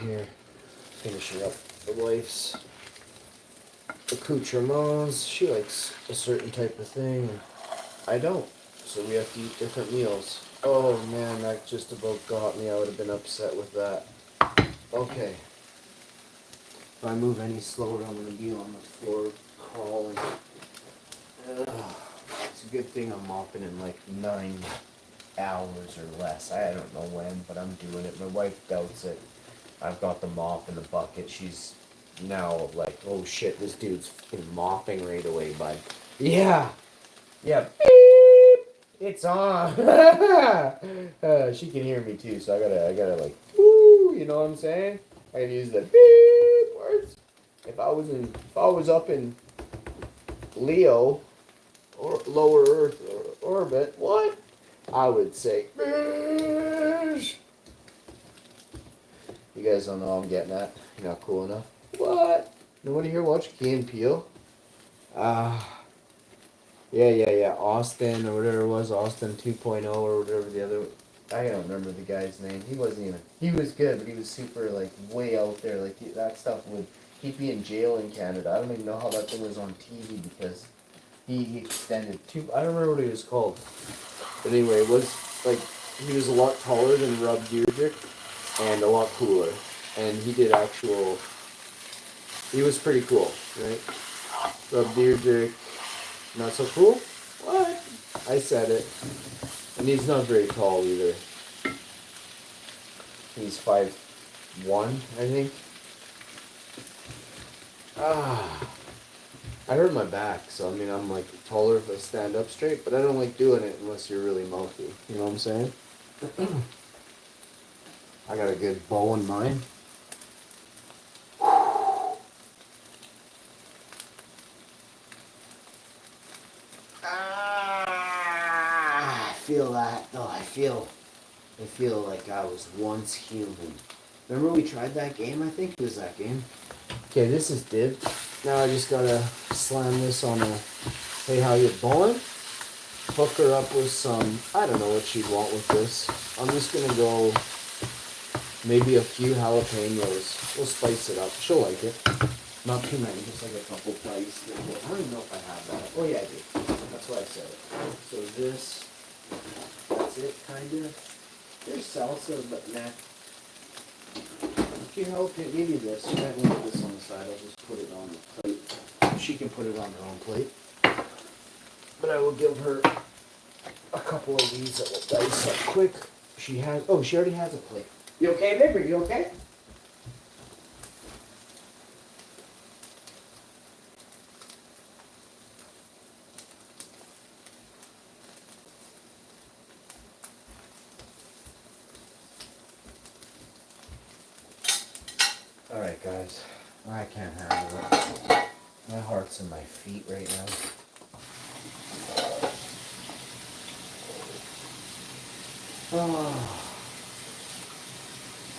here, finishing up the wife's accoutrements. She likes a certain type of thing, and I don't. So we have to eat different meals. Oh man, that just about got me. I would have been upset with that. Okay. If I move any slower, I'm gonna be on the floor crawling. It's a good thing I'm mopping in like 9 hours or less. I don't know when, but I'm doing it. My wife doubts it. I've got the mop in the bucket. She's now like, oh shit, this dude's fucking mopping right away, bud. Yeah. Yeah. Beep. It's on. She can hear me too, so I gotta like, woo, you know what I'm saying? I can use the beep words. If I was up in Leo or lower Earth orbit, what? I would say, Beesh. You guys don't know I'm getting at. You're not cool enough. What? Nobody here watch Key and Peele? Yeah. Austin or whatever it was, Austin 2.0 or whatever the other. I don't remember the guy's name. He wasn't even. He was good, but he was super like way out there. Like that stuff would. He'd be in jail in Canada. I don't even know how that thing was on TV because he extended too. I don't remember what he was called. But anyway, it was like he was a lot taller than Rob Dyrdek and a lot cooler. And he did actual. He was pretty cool, right? Rob Dyrdek, not so cool? What? I said it. And he's not very tall either. He's 5'1", I think. I hurt my back, so I mean, I'm like taller if I stand up straight, but I don't like doing it unless you're really mouthy. You know what I'm saying? I got a good bow in mine. I feel that though. I feel like I was once human. Remember we tried that game? I think it was that game. Okay, this is Div. Now I just gotta slam this on a, hey, how you doing? Hook her up with some, I don't know what she'd want with this. I'm just gonna go maybe a few jalapenos. We'll spice it up. She'll like it. Not too many, just like a couple diced. I don't even know if I have that. Oh yeah, I do. That's why I said it. So this, that's it, kind of. There's salsa, but nah. If you help it, maybe this. You might want this on the side. I'll just put it on the plate. She can put it on her own plate. But I will give her a couple of these that will dice up quick. She has, oh, she already has a plate. You okay, babe? Are you okay? Alright, guys. I can't handle it. My heart's in my feet right now. Oh.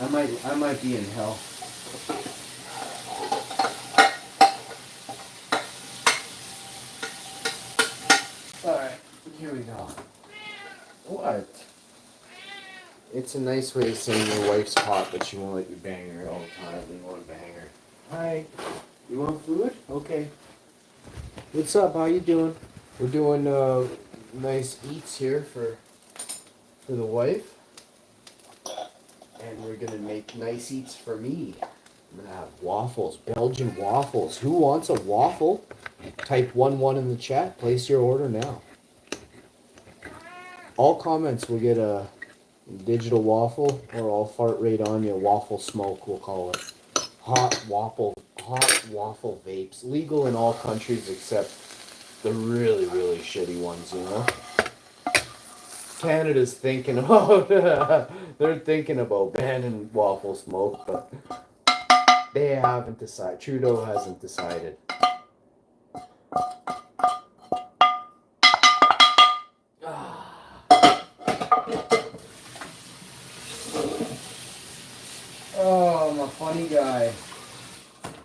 I might be in hell. Alright, here we go. What? It's a nice way of saying your wife's hot, but she won't let you bang her all the time. You want to bang her. Hi. You want food? Okay. What's up? How you doing? We're doing nice eats here for the wife. And we're gonna make nice eats for me. I'm gonna have waffles, Belgian waffles. Who wants a waffle? Type 11 in the chat. Place your order now. All comments will get a digital waffle, or I'll fart right on you. Waffle smoke, we'll call it. Hot waffle vapes. Legal in all countries except the really, really shitty ones, you know? Canada's thinking about they're thinking about banning waffle smoke, but they haven't decided. Trudeau hasn't decided. Oh, I'm a funny guy.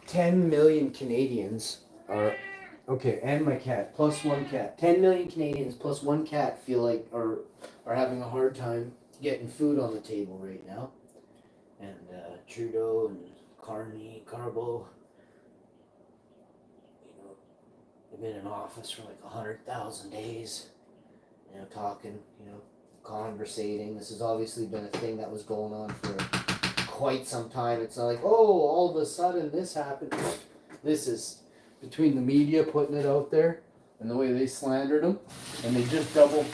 10 million Canadians are okay, and my cat plus one cat. 10 million Canadians plus one cat feel like are having a hard time getting food on the table right now. and Trudeau and Carbo, they've been in office for like 100,000 days, talking, conversating. This has obviously been a thing that was going on for quite some time. It's not like, oh, all of a sudden this happened. This is between the media putting it out there and the way they slandered him, and they just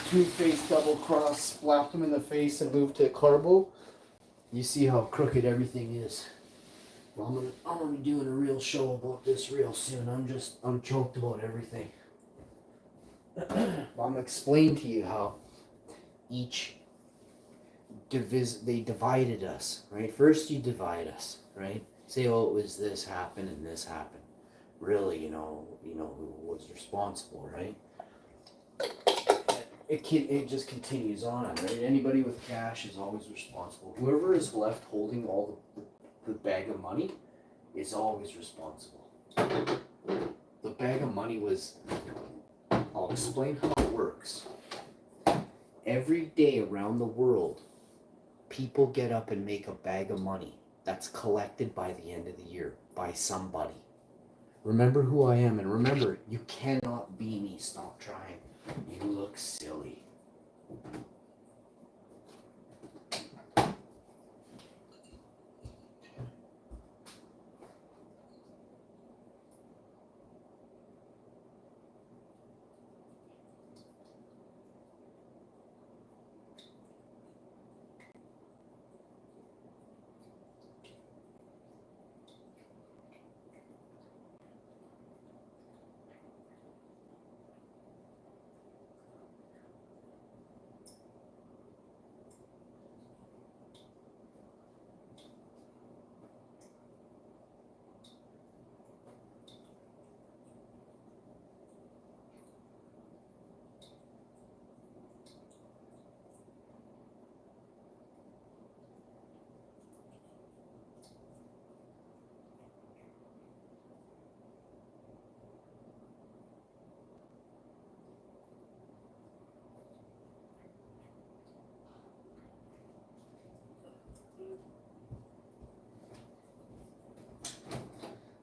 two-faced, double-cross, slapped him in the face and moved to Carbo. You see how crooked everything is. Well, I'm gonna be doing a real show about this real soon. I'm choked about everything. I'm gonna explain to you how they divided us, right? First you divide us, right? Say, oh, it was this happened and this happened. Really, who was responsible, right? It just continues on, right? Anybody with cash is always responsible. Whoever is left holding all the bag of money is always responsible. The bag of money was, I'll explain how it works. Every day around the world, people get up and make a bag of money that's collected by the end of the year by somebody. Remember who I am, and remember, you cannot be me. Stop trying. You look silly.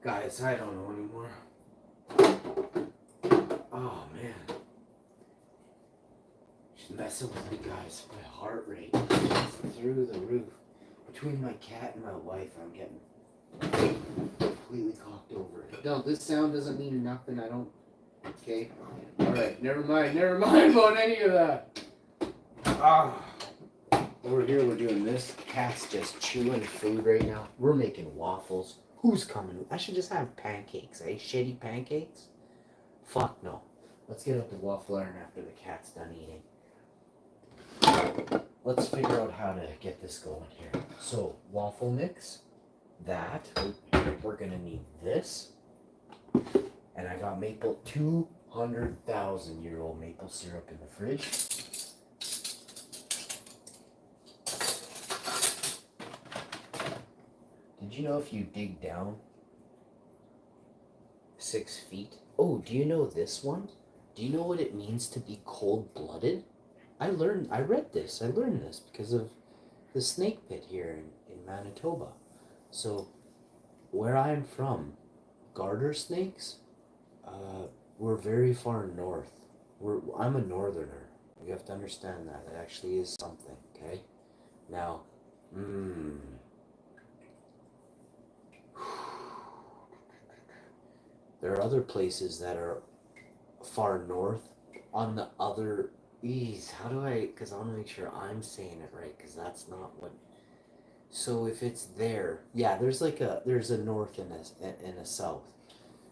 Guys, I don't know anymore. Oh man. She's messing with me, guys. My heart rate is through the roof. Between my cat and my wife, I'm getting completely cocked over it. No, this sound doesn't mean nothing. I don't. Okay. Alright, never mind about any of that. Over here, we're doing this. Cat's just chewing food right now. We're making waffles. Who's coming? I should just have pancakes, eh? Shitty pancakes? Fuck no. Let's get out the waffle iron after the cat's done eating. Let's figure out how to get this going here. So, waffle mix. That. We're gonna need this. And I got 200,000-year-old maple syrup in the fridge. Did you know if you dig down 6 feet? Oh, do you know this one? Do you know what it means to be cold-blooded? I learned this because of the snake pit here in Manitoba. So, where I'm from, garter snakes, we're very far north. I'm a northerner. You have to understand that. It actually is something, okay? Now, there are other places that are far north on the other. How do I? Because I want to make sure I'm saying it right. Because that's not what. So if it's there, yeah, there's a north and a south.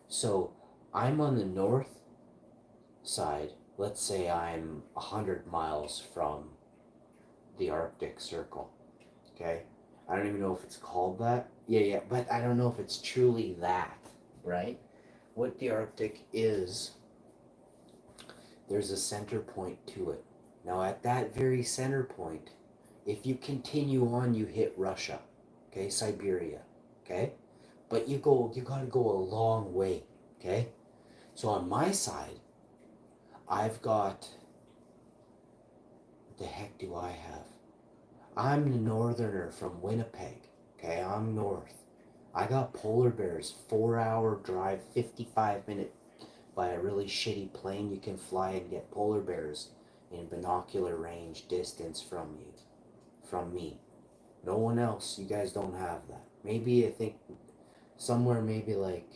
So I'm on the north side. Let's say I'm 100 miles from the Arctic Circle. Okay, I don't even know if it's called that. Yeah, but I don't know if it's truly that, right? What the Arctic is, there's a center point to it. Now at that very center point, if you continue on, you hit Russia, okay, Siberia, okay? But you gotta go a long way, okay? So on my side, I've got, what the heck do I have? I'm the northerner from Winnipeg, Okay, I'm north. I got polar bears, 4-hour drive, 55-minute by a really shitty plane. You can fly and get polar bears in binocular range distance from you, from me. No one else, you guys don't have that. Maybe, I think, somewhere maybe like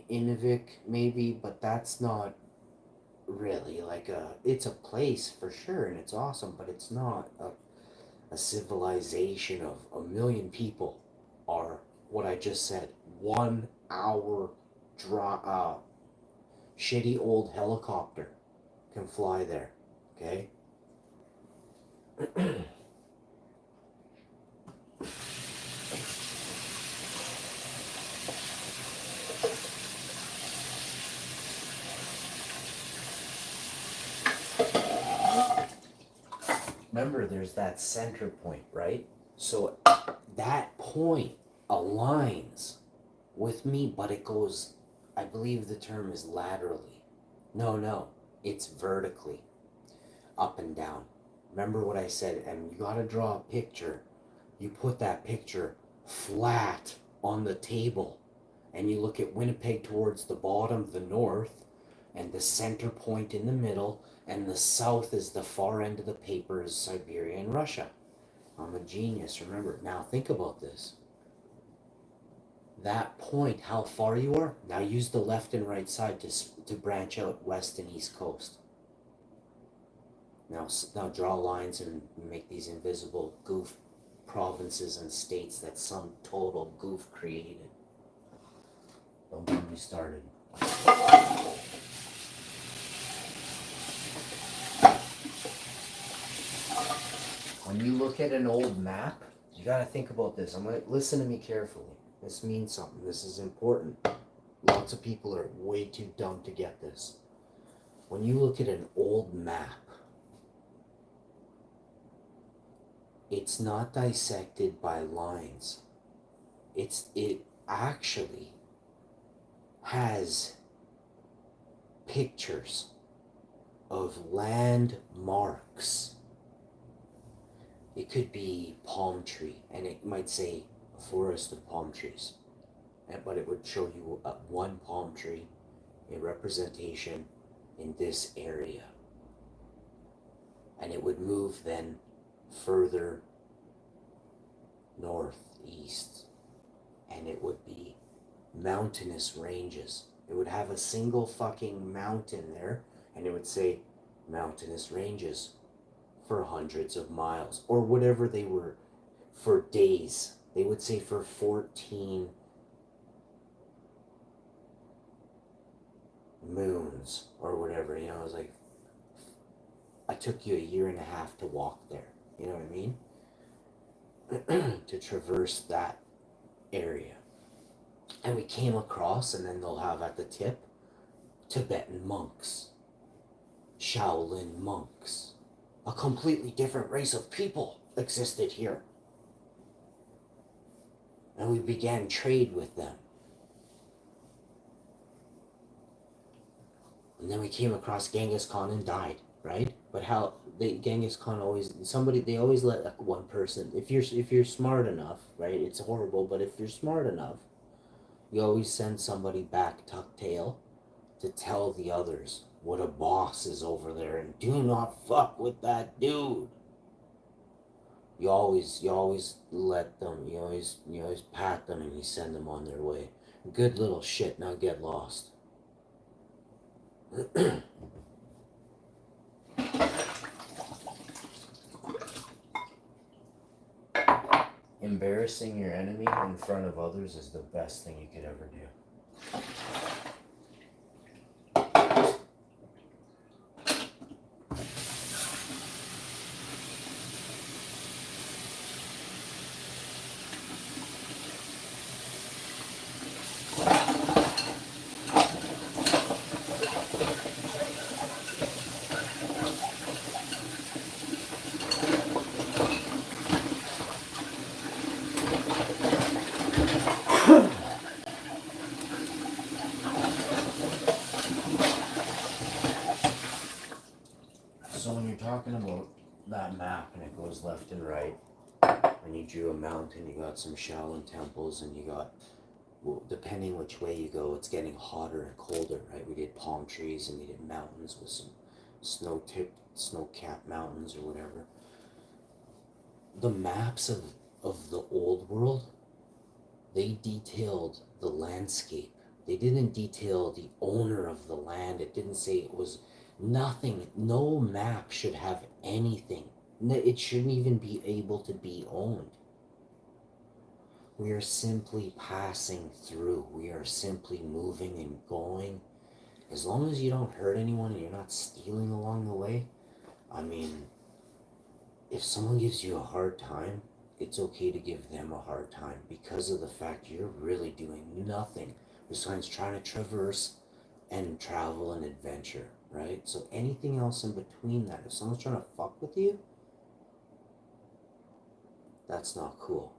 Inuvik, maybe, but that's not really like it's a place for sure and it's awesome, but it's not a civilization of a million people are what I just said. 1 hour shitty old helicopter can fly there. Okay. Remember, there's that center point, right? So that point aligns with me, but it goes, I believe the term is laterally. No, it's vertically, up and down. Remember what I said, and you gotta draw a picture. You put that picture flat on the table, and you look at Winnipeg towards the bottom, the north, and the center point in the middle, and the south is the far end of the paper is Siberia and Russia. I'm a genius, remember. Now think about this. That point, how far you are, now use the left and right side to branch out west and east coast. Now draw lines and make these invisible goof provinces and states that some total goof created. Don't get me started. When you look at an old map, you gotta think about this. Listen to me carefully. This means something. This is important. Lots of people are way too dumb to get this. When you look at an old map, it's not dissected by lines. It actually has pictures of landmarks. It could be palm tree, and it might say a forest of palm trees, but it would show you one palm tree, a representation in this area, and it would move then further northeast, and it would be mountainous ranges. It would have a single fucking mountain there, and it would say mountainous ranges for hundreds of miles, or whatever they were, for days. They would say for 14 moons, or whatever, you know. It was like, I took you a year and a half to walk there, you know what I mean? To traverse that area. And we came across, and then they'll have at the tip, Tibetan monks, Shaolin monks. A completely different race of people existed here. And we began trade with them. And then we came across Genghis Khan and died, right? But how Genghis Khan they always let one person, if you're smart enough, right? It's horrible, but if you're smart enough, you always send somebody back tuck tail to tell the others what a boss is over there, and do not fuck with that dude. You always let them, you always pat them, and you send them on their way. Good little shit, now get lost. Embarrassing your enemy in front of others is the best thing you could ever do. map and it goes left and right. And you drew a mountain, you got some Shaolin temples, and you got, well, depending which way you go, it's getting hotter and colder, right? We did palm trees and we did mountains with some snow-capped mountains or whatever. The maps of the old world, they detailed the landscape. They didn't detail the owner of the land. It didn't say it was nothing. No map should have anything. It shouldn't even be able to be owned. We are simply passing through. We are simply moving and going. As long as you don't hurt anyone and you're not stealing along the way, I mean, if someone gives you a hard time, it's okay to give them a hard time because of the fact you're really doing nothing besides trying to traverse and travel and adventure, right? So anything else in between that, if someone's trying to fuck with you, that's not cool.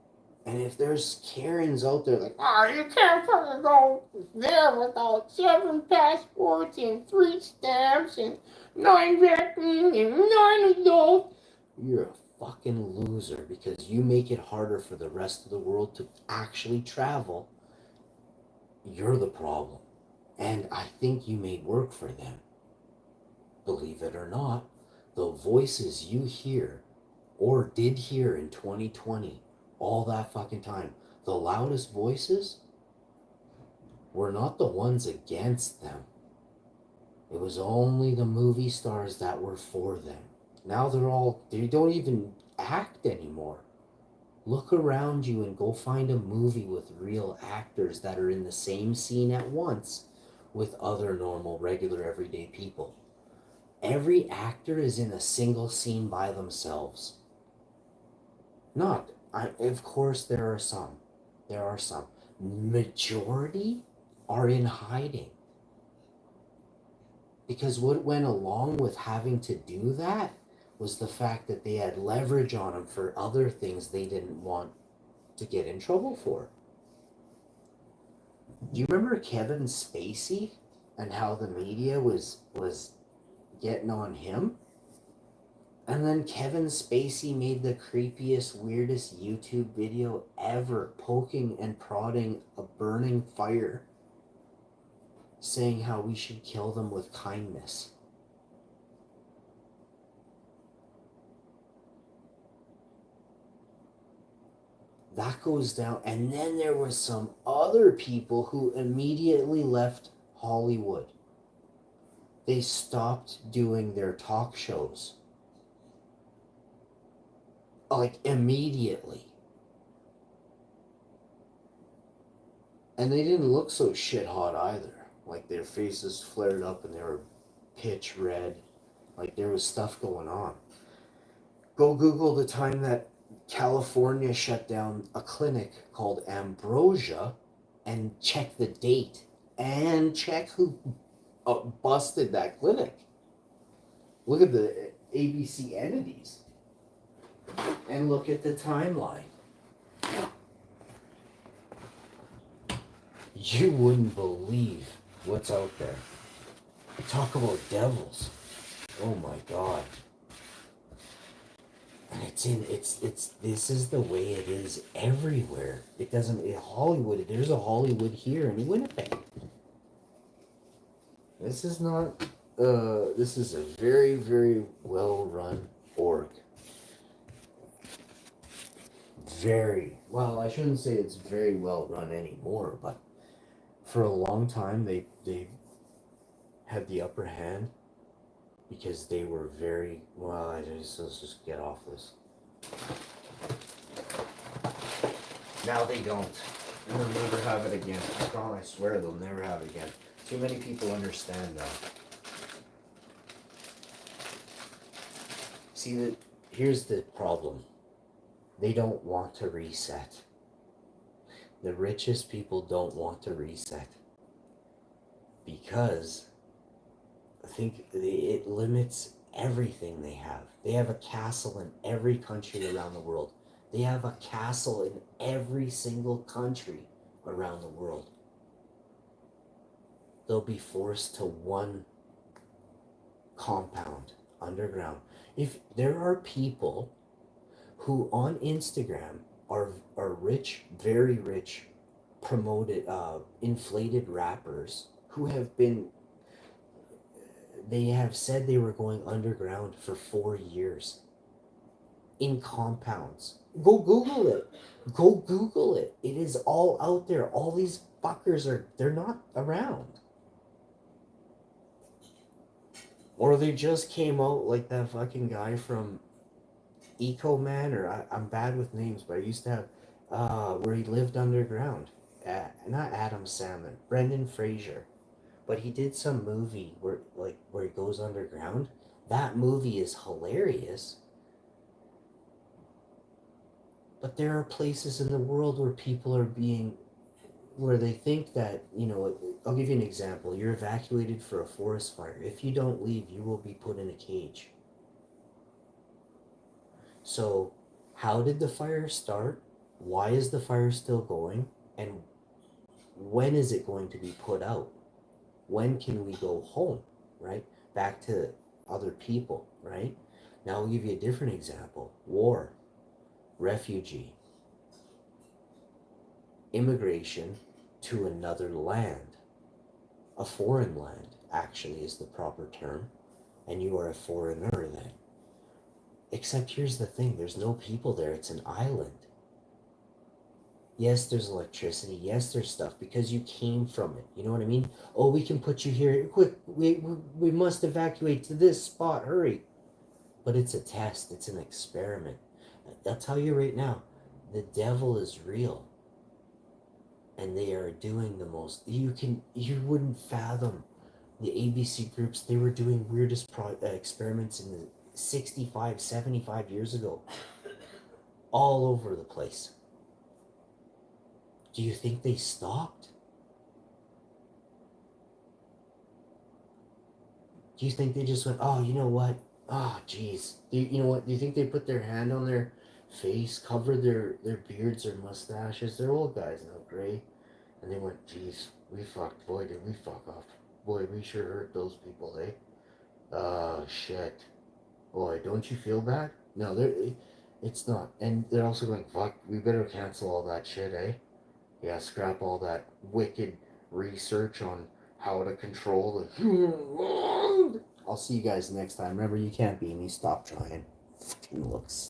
And if there's Karens out there like, oh, you can't fucking go there without 7 passports and 3 stamps and 9 vaccines and 9 adults, you're a fucking loser because you make it harder for the rest of the world to actually travel. You're the problem. And I think you made work for them. Believe it or not, the voices you hear or did hear in 2020 all that fucking time, the loudest voices were not the ones against them. It was only the movie stars that were for them. Now they don't even act anymore. Look around you and go find a movie with real actors that are in the same scene at once with other normal, regular, everyday people. Every actor is in a single scene by themselves. Of course there are some. Majority are in hiding. Because what went along with having to do that was the fact that they had leverage on them for other things they didn't want to get in trouble for. Do you remember Kevin Spacey and how the media was getting on him? And then Kevin Spacey made the creepiest, weirdest YouTube video ever, poking and prodding a burning fire, saying how we should kill them with kindness. That goes down. And then there was some other people who immediately left Hollywood. They stopped doing their talk shows. Like, immediately. And they didn't look so shit hot either. Like, their faces flared up and they were pitch red. Like, there was stuff going on. Go Google the time that California shut down a clinic called Ambrosia and check the date and check who busted that clinic. Look at the ABC entities and look at the timeline. You wouldn't believe what's out there. Talk about devils. Oh my God. And this is the way it is everywhere. It doesn't, in Hollywood, there's a Hollywood here in Winnipeg. This is not, this is a very, very well-run org. Well, I shouldn't say it's very well-run anymore, but for a long time, they had the upper hand. Because they were very, let's just get off this. Now they don't. And they'll never have it again. I swear they'll never have it again. Too many people understand that. See, here's the problem. They don't want to reset. The richest people don't want to reset. Because I think it limits everything they have. They have a castle in every country around the world. They have a castle in every single country around the world. They'll be forced to one compound underground. If there are people who on Instagram are rich, very rich, promoted, inflated rappers who have been, they have said they were going underground for 4 years in compounds. Go Google it. Go Google it. It is all out there. All these fuckers they're not around. Or they just came out like that fucking guy from Eco Man, or I'm bad with names, but I used to have, where he lived underground. Not Adam Salmon, Brendan Fraser. But he did some movie where he goes underground. That movie is hilarious. But there are places in the world where people are being, where they think that, I'll give you an example. You're evacuated for a forest fire. If you don't leave, you will be put in a cage. So, how did the fire start? Why is the fire still going? And when is it going to be put out? When can we go home, right? Back to other people, right? Now I'll give you a different example. War, refugee, immigration to another land. A foreign land, actually, is the proper term. And you are a foreigner then. Except here's the thing, there's no people there, it's an island. Yes, there's electricity. Yes, there's stuff because you came from it. You know what I mean? Oh, we can put you here. Quick, we must evacuate to this spot. Hurry. But it's a test, it's an experiment. I'll tell you right now, the devil is real. And they are doing the most. You wouldn't fathom the ABC groups. They were doing weirdest experiments in the 65, 75 years ago. All over the place. Do you think they stopped? Do you think they just went, oh, you know what? Oh, jeez. You know what? Do you think they put their hand on their face, covered their beards or mustaches? They're old guys now, gray. And they went, jeez, we fucked. Boy, did we fuck up. Boy, we sure hurt those people, eh? Oh, shit. Boy, don't you feel bad? No, it's not. And they're also going, fuck, we better cancel all that shit, eh? Yeah, scrap all that wicked research on how to control the human mind. I'll see you guys next time. Remember, you can't beat me. Stop trying. Fucking looks.